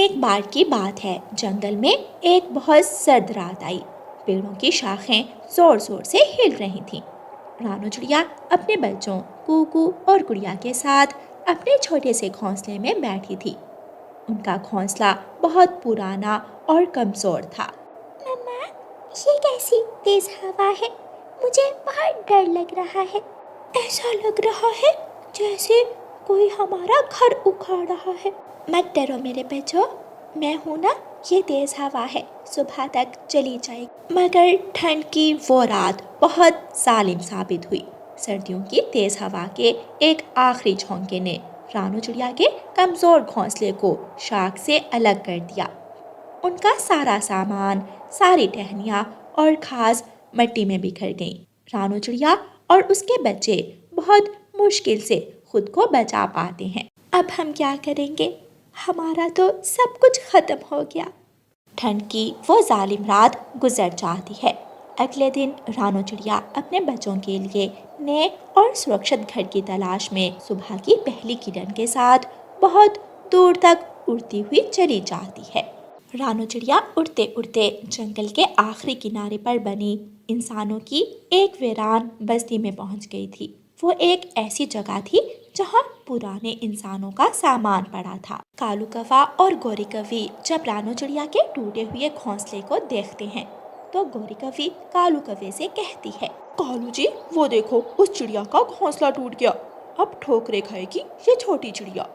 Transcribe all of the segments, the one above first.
एक बार की बात है, जंगल में एक बहुत सर्द रात आई। पेड़ों की शाखें जोर जोर से हिल रही थीं। रानू चिड़िया अपने बच्चों कूकू और गुड़िया के साथ अपने छोटे से घोंसले में बैठी थी। उनका घोंसला बहुत पुराना और कमजोर था। मम्मा, ये कैसी तेज हवा है? मुझे बहुत डर लग रहा है। ऐसा लग रहा है जैसे कोई हमारा घर उखाड़ रहा है। मत डरो मेरे बच्चों, मैं हूँ ना। ये तेज हवा है, सुबह तक चली जाएगी। मगर ठंड की वो रात बहुत जालिम साबित हुई। सर्दियों की तेज हवा के एक आखिरी झोंके ने रानू चिड़िया के कमजोर घोंसले को शाख से अलग कर दिया। उनका सारा सामान, सारी टहनियाँ और घास मिट्टी में बिखर गईं। रानू चिड़िया और उसके बच्चे बहुत मुश्किल से खुद को बचा पाते हैं। अब हम क्या करेंगे? हमारा तो सब कुछ खत्म हो गया। ठंड की वो जालिम रात गुजर जाती है। अगले दिन रानू चिड़िया अपने बच्चों के लिए नए और सुरक्षित घर की तलाश में सुबह की पहली किरण के साथ बहुत दूर तक उड़ती हुई चली जाती है। रानू चिड़िया उड़ते उड़ते जंगल के आखिरी किनारे पर बनी इंसानों की एक वीरान बस्ती में पहुंच गई थी। वो एक ऐसी जगह थी जहां पुराने इंसानों का सामान पड़ा था। कालू कौवा और गौरी कौवी जब रानू चिड़िया के टूटे हुए घोंसले को देखते हैं तो गौरी कौवी कालू कौवे से कहती है, कालू जी, वो देखो, उस चिड़िया का घोंसला टूट गया। अब ठोकरे खाएगी ये छोटी चिड़िया।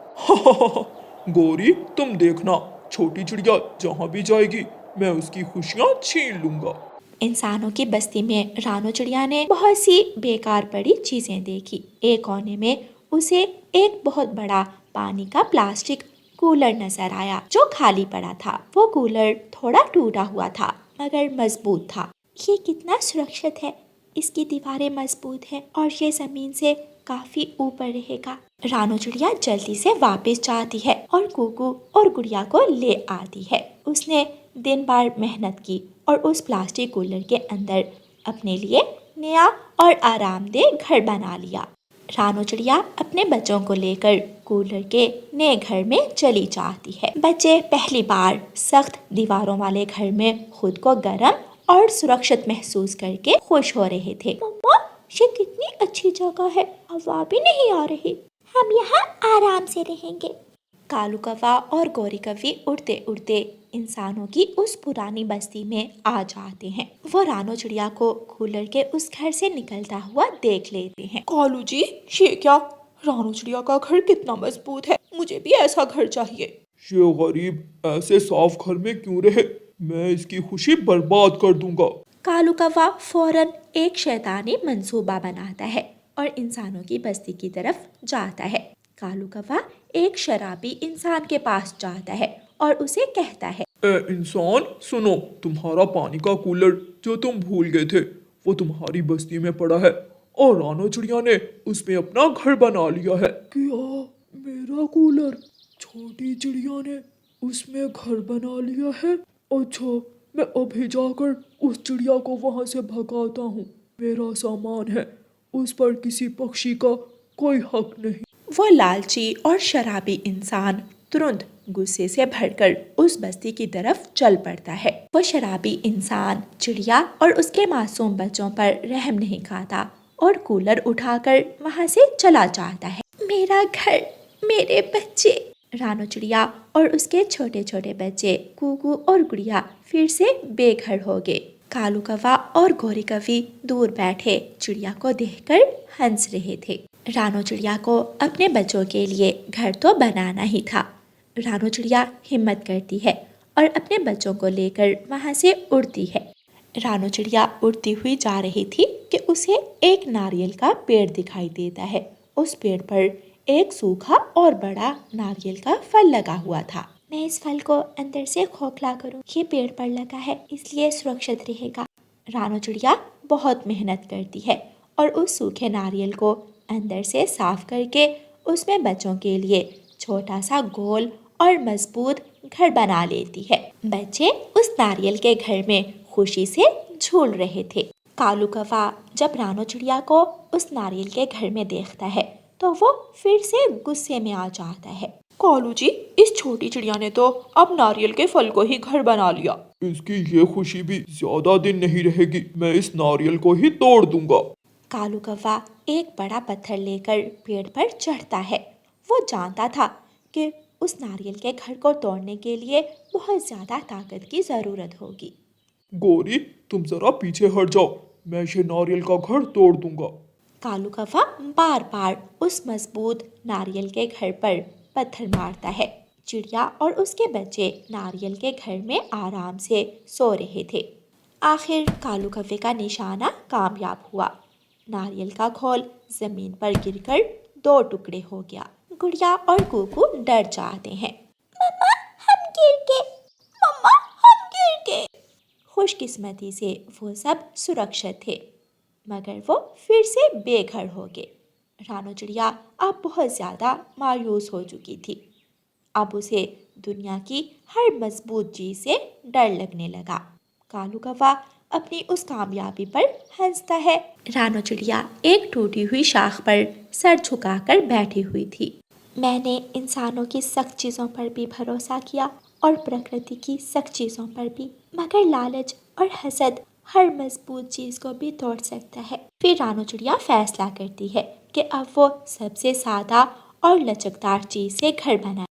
गौरी, तुम देखना, छोटी चिड़िया जहाँ भी जाएगी मैं उसकी खुशियाँ छीन लूंगा। इंसानों की बस्ती में रानू चिड़िया ने बहुत सी बेकार पड़ी चीजें देखी। एक कोने में उसे एक बहुत बड़ा पानी का प्लास्टिक कूलर नजर आया जो खाली पड़ा था। वो कूलर थोड़ा टूटा हुआ था मगर मजबूत था। ये कितना सुरक्षित है, इसकी दीवारें मजबूत हैं और ये जमीन से काफी ऊपर रहेगा। रानू चिड़िया जल्दी से वापस जाती है और कूकू और गुड़िया को ले आती है। उसने दिन भर मेहनत की और उस प्लास्टिक कूलर के अंदर अपने लिए नया और आरामदेह घर बना लिया। रानू चिड़िया अपने बच्चों को लेकर कूलर के नए घर में चली जाती है। बच्चे पहली बार सख्त दीवारों वाले घर में खुद को गर्म और सुरक्षित महसूस करके खुश हो रहे थे। मम्मा, ये कितनी अच्छी जगह है, हवा भी नहीं आ रही। हम यहाँ आराम से रहेंगे। कालू कौवा और गौरी कौवी उड़ते उड़ते इंसानों की उस पुरानी बस्ती में आ जाते हैं। वो रानू चिड़िया को कूलर के उस घर से निकलता हुआ देख लेते हैं। कालू जी, ये क्या? रानू चिड़िया का घर कितना मजबूत है, मुझे भी ऐसा घर चाहिए। ये गरीब ऐसे साफ घर में क्यों रहे? मैं इसकी खुशी बर्बाद कर दूंगा। कालू कौवा फौरन एक शैतानी मंसूबा बनाता है और इंसानों की बस्ती की तरफ जाता है। कालू कौवा एक शराबी इंसान के पास जाता है और उसे कहता है, इंसान सुनो, तुम्हारा पानी का कूलर जो तुम भूल गए थे वो तुम्हारी बस्ती में पड़ा है और रानू चिड़िया ने उसमें अपना घर बना लिया है। क्या? मेरा कूलर? छोटी चिड़िया ने उसमें घर बना लिया है? अच्छा, मैं अभी जाकर उस चिड़िया को वहां से भगाता हूँ। मेरा सामान है, उस पर किसी पक्षी का कोई हक नहीं। वो लालची और शराबी इंसान तुरंत गुस्से से भरकर उस बस्ती की तरफ चल पड़ता है। वो शराबी इंसान चिड़िया और उसके मासूम बच्चों पर रहम नहीं खाता और कूलर उठाकर वहां से चला जाता है। मेरा घर, मेरे बच्चे। रानू चिड़िया और उसके छोटे छोटे बच्चे कूकू और गुड़िया फिर से बेघर हो गए। कालू कौवा और गौरी कौवी दूर बैठे चिड़िया को देखकर हंस रहे थे। रानू चिड़िया को अपने बच्चों के लिए घर तो बनाना ही था। रानू चिड़िया हिम्मत करती है और अपने बच्चों को लेकर वहां से उड़ती है। रानू चिड़िया उड़ती हुई जा रही थी कि उसे एक नारियल का पेड़ दिखाई देता है। उस पेड़ पर एक सूखा और बड़ा नारियल का फल लगा हुआ था। मैं इस फल को अंदर से खोखला करूं, ये पेड़ पर लगा है इसलिए सुरक्षित रहेगा। रानू चिड़िया बहुत मेहनत करती है और उस सूखे नारियल को अंदर से साफ करके उसमें बच्चों के लिए छोटा सा गोल और मजबूत घर बना लेती है। बच्चे उस नारियल के घर में खुशी से झूल रहे थे। कालू कौवा जब रानू चिड़िया को उस नारियल के घर में देखता है तो वो फिर से गुस्से में आ जाता है। कालू जी, इस छोटी चिड़िया ने तो अब नारियल के फल को ही घर बना लिया। इसकी ये खुशी भी ज्यादा दिन नहीं रहेगी, मैं इस नारियल को ही तोड़ दूंगा। कालू कौवा एक बड़ा पत्थर लेकर पेड़ पर चढ़ता है। वो जानता था कि उस नारियल के घर को तोड़ने के लिए बहुत ज्यादा ताकत की जरूरत होगी। गोरी, तुम जरा पीछे हट जाओ, मैं ये नारियल का घर तोड़ दूंगा। कालू कौवा बार बार उस मजबूत नारियल के घर पर पत्थर मारता है। चिड़िया और उसके बच्चे नारियल के घर में आराम से सो रहे थे। आखिर कालू कौवे का निशाना कामयाब हुआ। नारियल का खोल जमीन पर गिरकर 2 टुकड़े हो गया। गुड़िया और कुकू डर जाते हैं। मम्मा हम गिर गए, मम्मा हम गिर गए। खुशकिस्मती से वो सब सुरक्षित थे, मगर वो फिर से बेघर हो गए। रानो चिड़िया अब बहुत ज़्यादा मायूस हो चुकी थी। अब उसे दुनिया की हर मजबूत चीज़ से डर लगने लगा। कालू कौवा अपनी उस कामयाबी पर हंसता है। रानो चिड़िया एक टूटी हुई शाख पर सर झुकाकर बैठी हुई थी। मैंने इंसानों की सख्त चीज़ों पर भी भरोसा किया और प्रकृति की सख्त चीज़ों पर भी, मगर लालच और हसद हर मजबूत चीज़ को भी तोड़ सकता है। फिर रानो चिड़िया फैसला करती है कि अब वो सबसे सादा और लचकदार चीज़ से घर बनाए।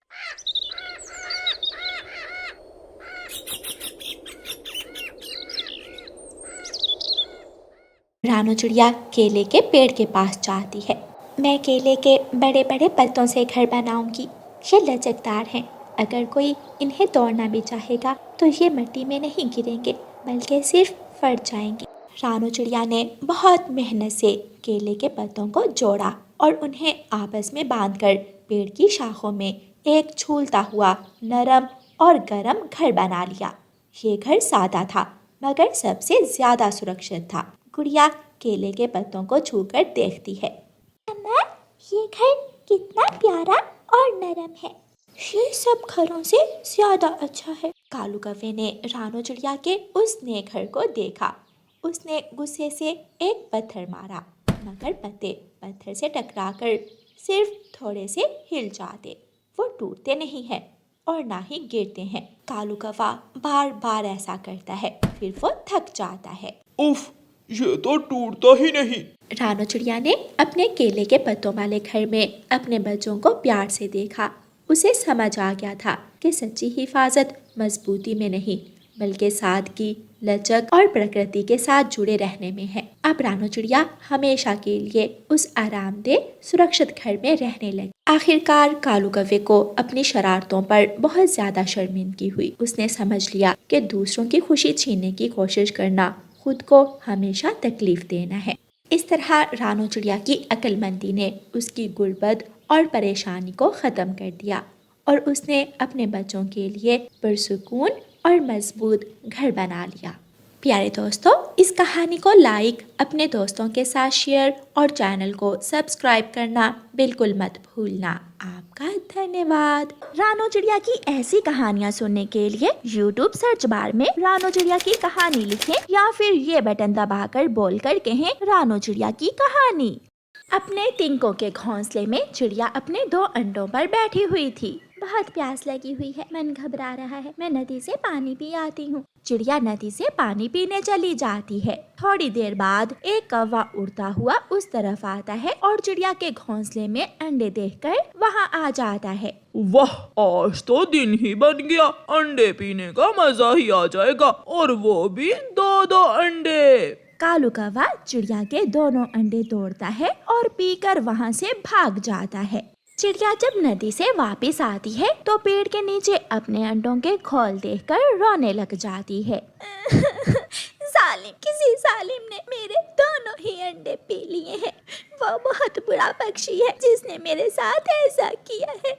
रानो चिड़िया केले के पेड़ के पास जाती है। मैं केले के बड़े बड़े पत्तों से घर बनाऊंगी। ये लचकदार हैं। अगर कोई इन्हें तोड़ना भी चाहेगा तो ये मिट्टी में नहीं गिरेंगे, बल्कि सिर्फ फट जाएंगे। रानो चिड़िया ने बहुत मेहनत से केले के पत्तों को जोड़ा और उन्हें आपस में बांधकर पेड़ की शाखों में एक झूलता हुआ नरम और गर्म घर बना लिया। ये घर सादा था, मगर सबसे ज्यादा सुरक्षित था। गुड़िया केले के पत्तों को छूकर देखती है। मम्मा ये घर कितना प्यारा और नरम है, ये सब घरों से ज्यादा अच्छा है। कालू कौवे ने रानो चिड़िया के उस नए घर को देखा। उसने गुस्से से एक पत्थर मारा, मगर पत्ते पत्थर से टकराकर सिर्फ थोड़े से हिल जाते। वो टूटते नहीं हैं और ना ही गिरते हैं। कालू कौवा बार बार ऐसा करता है, फिर वो थक जाता है। उफ, ये तो टूटता ही नहीं। रानो चिड़िया ने अपने केले के पत्तों वाले घर में अपने बच्चों को प्यार से देखा। उसे समझ आ गया था कि सच्ची हिफाजत मजबूती में नहीं, बल्कि सादगी, लचक और प्रकृति के साथ जुड़े रहने में है। अब रानो चिड़िया हमेशा के लिए उस आरामदेह सुरक्षित घर में रहने लगी। आखिरकार कालू कौवे को अपनी शरारतों पर बहुत ज्यादा शर्मिंदगी हुई। उसने समझ लिया कि दूसरों की खुशी छीनने की कोशिश करना खुद को हमेशा तकलीफ देना है। इस तरह रानो चिड़िया की अक्लमंदी ने उसकी गुर्बत और परेशानी को ख़त्म कर दिया और उसने अपने बच्चों के लिए पुरसुकून और मजबूत घर बना लिया। प्यारे दोस्तों, इस कहानी को लाइक, अपने दोस्तों के साथ शेयर और चैनल को सब्सक्राइब करना बिल्कुल मत भूलना। आपका धन्यवाद। रानो चिड़िया की ऐसी कहानियाँ सुनने के लिए YouTube सर्च बार में रानो चिड़िया की कहानी लिखें या फिर ये बटन दबाकर बोलकर कहें रानो चिड़िया की कहानी। अपने तिनकों के घोंसले में चिड़िया अपने 2 अंडों पर बैठी हुई थी। बहुत प्यास लगी हुई है, मन घबरा रहा है, मैं नदी से पानी पी आती हूँ। चिड़िया नदी से पानी पीने चली जाती है। थोड़ी देर बाद एक कौवा उड़ता हुआ उस तरफ आता है और चिड़िया के घोंसले में अंडे देखकर वहाँ आ जाता है। वाह, आज तो दिन ही बन गया, अंडे पीने का मजा ही आ जाएगा, और वो भी 2-2 अंडे। कालू कौवा चिड़िया के दोनों अंडे तोड़ता है और पीकर वहाँ से भाग जाता है। चिड़िया जब नदी से वापस आती है तो पेड़ के नीचे अपने अंडों के खोल देखकर रोने लग जाती है। किसी जालिम ने मेरे दोनों ही अंडे पी लिए हैं। वो बहुत बुरा पक्षी है जिसने मेरे साथ ऐसा किया है।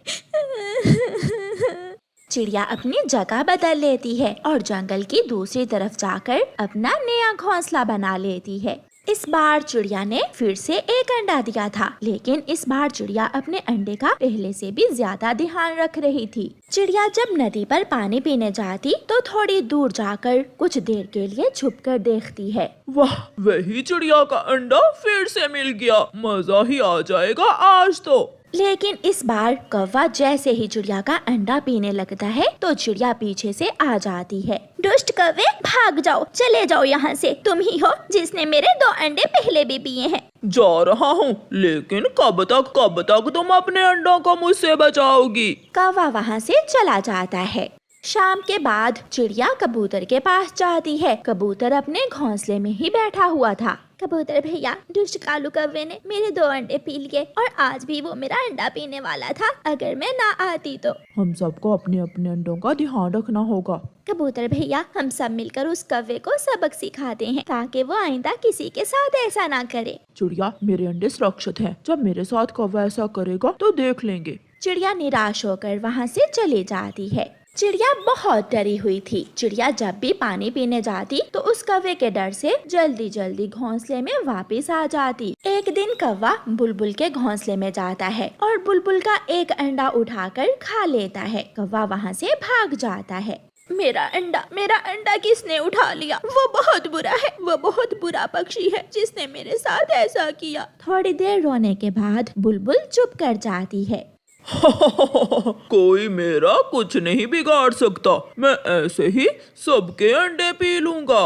चिड़िया अपनी जगह बदल लेती है और जंगल की दूसरी तरफ जाकर अपना नया घोंसला बना लेती है। इस बार चिड़िया ने फिर से एक अंडा दिया था, लेकिन इस बार चिड़िया अपने अंडे का पहले से भी ज्यादा ध्यान रख रही थी। चिड़िया जब नदी पर पानी पीने जाती तो थोड़ी दूर जाकर कुछ देर के लिए छुपकर देखती है। वाह, वही चिड़िया का अंडा फिर से मिल गया, मजा ही आ जाएगा आज तो। लेकिन इस बार कौवा जैसे ही चिड़िया का अंडा पीने लगता है तो चिड़िया पीछे से आ जाती है। दुष्ट कौवे, भाग जाओ, चले जाओ यहाँ से। तुम ही हो जिसने मेरे 2 अंडे पहले भी पिए हैं। जा रहा हूँ, लेकिन कब तक तुम अपने अंडों को मुझसे बचाओगी? कौवा वहाँ से चला जाता है। शाम के बाद चिड़िया कबूतर के पास जाती है। कबूतर अपने घोंसले में ही बैठा हुआ था। कबूतर भैया, दुष्ट कालू कौवे ने मेरे 2 अंडे पी लिए और आज भी वो मेरा अंडा पीने वाला था। अगर मैं ना आती तो। हम सबको अपने अपने अंडों का ध्यान रखना होगा। कबूतर भैया, हम सब मिलकर उस कौवे को सबक सिखाते हैं ताकि वो आइंदा किसी के साथ ऐसा ना करे। चिड़िया, मेरे अंडे सुरक्षित हैं। जब मेरे साथ कौवा ऐसा करेगा तो देख लेंगे। चिड़िया निराश होकर वहाँ से चली जाती है। चिड़िया बहुत डरी हुई थी। चिड़िया जब भी पानी पीने जाती तो उस कौवे के डर से जल्दी जल्दी घोंसले में वापस आ जाती। एक दिन कौवा बुलबुल के घोंसले में जाता है और बुलबुल का एक अंडा उठाकर खा लेता है। कौवा वहाँ से भाग जाता है। मेरा अंडा किसने उठा लिया? वो बहुत बुरा है, वो बहुत बुरा पक्षी है जिसने मेरे साथ ऐसा किया। थोड़ी देर रोने के बाद बुलबुल चुप कर जाती है। कोई मेरा कुछ नहीं बिगाड़ सकता। मैं ऐसे ही सबके अंडे पी लूंगा।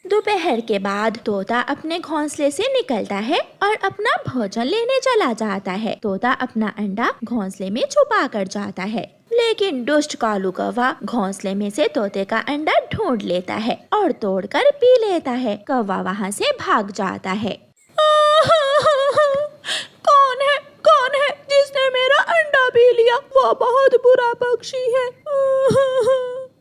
दोपहर के बाद तोता अपने घोंसले से निकलता है और अपना भोजन लेने चला जाता है। तोता अपना अंडा घोंसले में छुपा कर जाता है, लेकिन दुष्ट कालू कौवा घोंसले में से तोते का अंडा ढूंढ लेता है और तोड़कर पी लेता है। कौवा वहाँ से भाग जाता है। कौन है जिसने मेरा अंडा पी लिया? वो बहुत बुरा पक्षी है।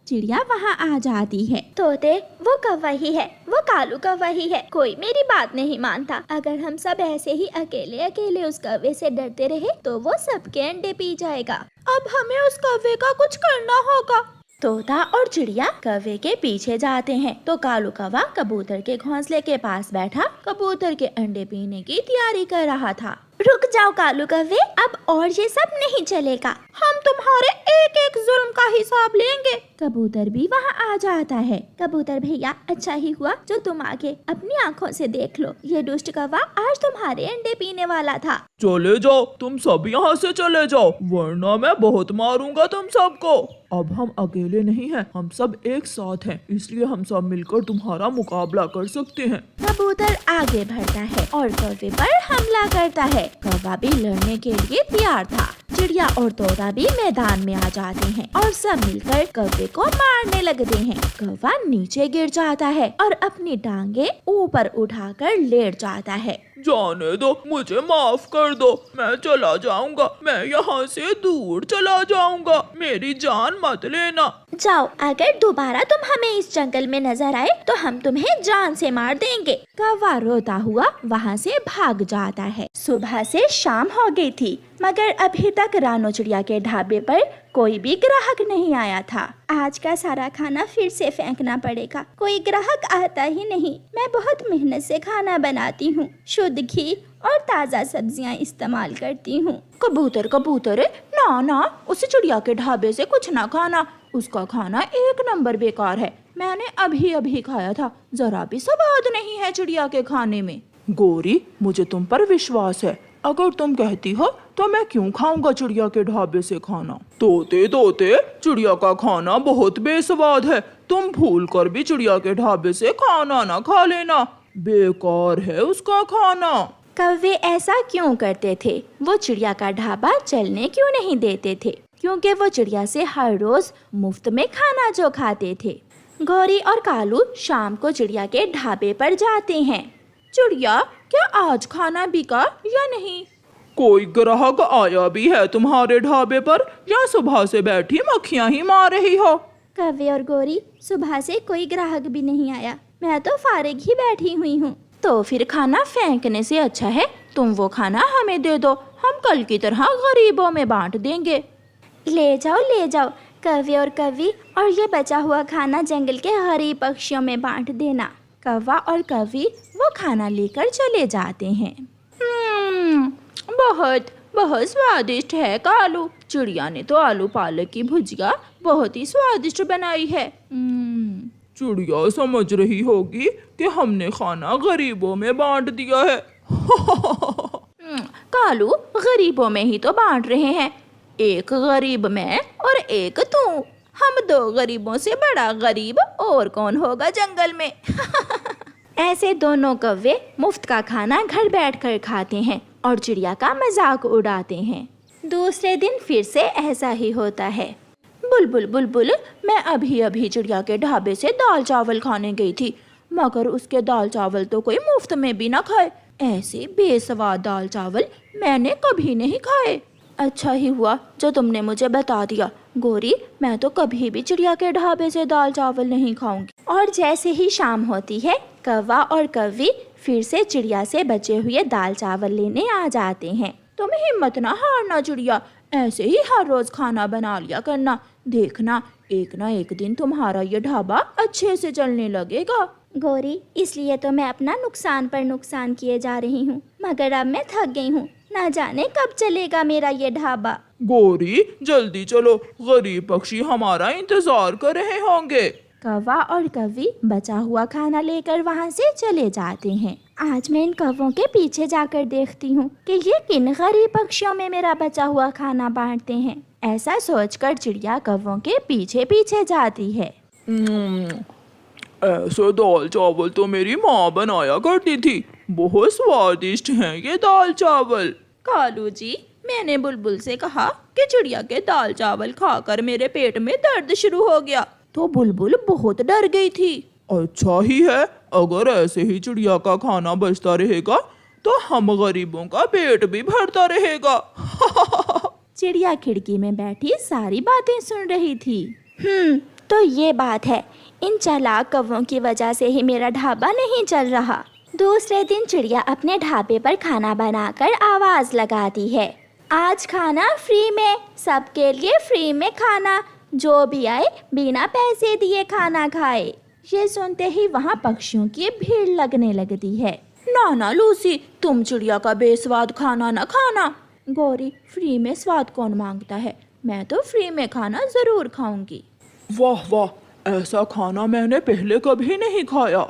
चिड़िया वहाँ आ जाती है। तोते, वो कौवा ही है, वो कालू कौवा ही है। कोई मेरी बात नहीं मानता। अगर हम सब ऐसे ही अकेले अकेले उस कौवे से डरते रहे तो वो सबके अंडे पी जाएगा। अब हमें उस कौवे का कुछ करना होगा। तोता और चिड़िया कौवे के पीछे जाते हैं तो कालू कौवा कबूतर के घोंसले के पास बैठा कबूतर के अंडे पीने की तैयारी कर रहा था। रुक जाओ कालू कौवे, अब और ये सब नहीं चलेगा। हम तुम्हारे एक एक जुल्म का हिसाब लेंगे। कबूतर भी वहाँ आ जाता है। कबूतर भैया, अच्छा ही हुआ जो तुम आके अपनी आँखों से देख लो। ये दुष्ट कौवा आज तुम्हारे अंडे पीने वाला था। चले जाओ, तुम सब यहाँ से चले जाओ, वरना मैं बहुत मारूंगा तुम सबको। अब हम अकेले नहीं हैं, हम सब एक साथ हैं, इसलिए हम सब मिलकर तुम्हारा मुकाबला कर सकते हैं। कबूतर आगे बढ़ता है और कौवे पर हमला करता है। कौवा भी लड़ने के लिए तैयार था। चिड़िया और तोता भी मैदान में आ जाते हैं और सब मिलकर कौवे को मारने लगते हैं। कौवा नीचे गिर जाता है और अपनी टांगे ऊपर उठाकर लेट जाता है। जाने दो, मुझे माफ कर दो, मैं चला जाऊंगा, मैं यहाँ से दूर चला जाऊंगा, मेरी जान मत लेना। जाओ, अगर दोबारा तुम हमें इस जंगल में नजर आए तो हम तुम्हें जान से मार देंगे। कौवा रोता हुआ वहाँ से भाग जाता है। सुबह से शाम हो गई थी मगर अभी तक रानो चिड़िया के ढाबे पर कोई भी ग्राहक नहीं आया था। आज का सारा खाना फिर से फेंकना पड़ेगा, कोई ग्राहक आता ही नहीं। मैं बहुत मेहनत से खाना बनाती हूँ, शुद्ध घी और ताज़ा सब्जियाँ इस्तेमाल करती हूँ। कबूतर, ना, उसे चिड़िया के ढाबे से कुछ ना खाना, उसका खाना 1 नंबर बेकार है। मैंने अभी खाया था, जरा भी स्वाद नहीं है चिड़िया के खाने में। गोरी, मुझे तुम पर विश्वास है, अगर तुम कहती हो तो मैं क्यों खाऊंगा चिड़िया के ढाबे से खाना। तोते, चिड़िया का खाना बहुत बेस्वाद है, तुम भूल कर भी चिड़िया के ढाबे से खाना ना खा लेना, बेकार है उसका खाना। कौवे ऐसा क्यों करते थे? वो चिड़िया का ढाबा चलने क्यों नहीं देते थे? क्योंकि वो चिड़िया से हर रोज मुफ्त में खाना जो खाते थे। गौरी और कालू शाम को चिड़िया के ढाबे पर जाते हैं। चिड़िया, क्या आज खाना बिका या नहीं? कोई ग्राहक आया भी है तुम्हारे ढाबे पर, या सुबह से बैठी मक्खियाँ ही मार रही हो? कौवे और गौरी, सुबह से कोई ग्राहक भी नहीं आया, मैं तो फारिग ही बैठी हुई हूँ। तो फिर खाना फेंकने से अच्छा है तुम वो खाना हमें दे दो, हम कल की तरह गरीबों में बांट देंगे। ले जाओ कौवे और कौवी, और ये बचा हुआ खाना जंगल के गरीब पक्षियों में बांट देना। कौवा और कौवी वो खाना लेकर चले जाते हैं। बहुत स्वादिष्ट है कालू, चिड़िया ने तो आलू पालक की भुजिया बहुत ही स्वादिष्ट बनाई है। चिड़िया समझ रही होगी कि हमने खाना गरीबों में बांट दिया है। कालू, गरीबों में ही तो बांट रहे हैं। एक गरीब मैं और एक तू। हम दो गरीबों से बड़ा गरीब और कौन होगा जंगल में। ऐसे दोनों कौवे मुफ्त का खाना घर बैठकर खाते हैं और चिड़िया का मजाक उड़ाते हैं। दूसरे दिन फिर से ऐसा ही होता है। बुलबुल बुलबुल, मैं अभी अभी चिड़िया के ढाबे से दाल चावल खाने गई थी, मगर उसके दाल चावल तो कोई मुफ्त में भी ना खाए। ऐसे बेस्वाद दाल चावल मैंने कभी नहीं खाए। अच्छा ही हुआ जो तुमने मुझे बता दिया। गोरी, मैं तो कभी भी चिड़िया के ढाबे से दाल चावल नहीं खाऊंगी। और जैसे ही शाम होती है, कौवा और कौवी फिर से चिड़िया से बचे हुए दाल चावल लेने आ जाते हैं। तुम हिम्मत ना हारना चिड़िया, ऐसे ही हर रोज खाना बना लिया करना। देखना, एक ना एक दिन तुम्हारा ये ढाबा अच्छे से चलने लगेगा। गोरी, इसलिए तो मैं अपना नुकसान पर नुकसान किए जा रही हूँ, मगर अब मैं थक गई हूँ। ना जाने कब चलेगा मेरा ये ढाबा। गोरी, जल्दी चलो, गरीब पक्षी हमारा इंतजार कर रहे होंगे। कौवा और कौवी बचा हुआ खाना लेकर वहाँ से चले जाते हैं। आज मैं इन कौवों के पीछे जाकर देखती हूँ कि ये किन गरीब पक्षियों में मेरा बचा हुआ खाना बांटते हैं। ऐसा सोचकर चिड़िया कौवों के पीछे पीछे जाती है। ऐसे दाल चावल तो मेरी माँ बनाया करती थी। बहुत स्वादिष्ट हैं ये दाल चावल। कालू जी, मैंने बुलबुल से कहा कि चिड़िया के दाल चावल खाकर मेरे पेट में दर्द शुरू हो गया, तो बुलबुल बहुत डर गई थी। अच्छा ही है, अगर ऐसे ही चिड़िया का खाना बचता रहेगा तो हम गरीबों का पेट भी भरता रहेगा। चिड़िया खिड़की में बैठी सारी बातें सुन रही थी। तो ये बात है, इन चालाक कौवों की वजह से ही मेरा ढाबा नहीं चल रहा। दूसरे दिन चिड़िया अपने ढाबे पर खाना बनाकर आवाज लगाती है, आज खाना फ्री में, सबके लिए फ्री में खाना, जो भी आए बिना पैसे दिए खाना खाए। ये सुनते ही वहाँ पक्षियों की भीड़ लगने लगती है। ना लूसी, तुम चिड़िया का बेस्वाद खाना न खाना। गोरी, फ्री में स्वाद कौन मांगता है, मैं तो फ्री में खाना जरूर खाऊंगी। वाह वाह, ऐसा खाना मैंने पहले कभी नहीं खाया।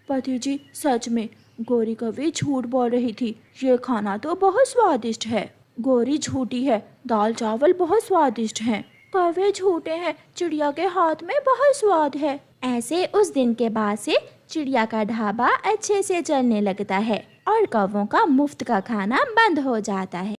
पति जी, सच में गोरी कभी झूठ बोल रही थी, ये खाना तो बहुत स्वादिष्ट है। गोरी झूठी है, दाल चावल बहुत स्वादिष्ट हैं। कौवे झूठे हैं, चिड़िया के हाथ में बहुत स्वाद है। ऐसे उस दिन के बाद से चिड़िया का ढाबा अच्छे से चलने लगता है और कौवों का मुफ्त का खाना बंद हो जाता है।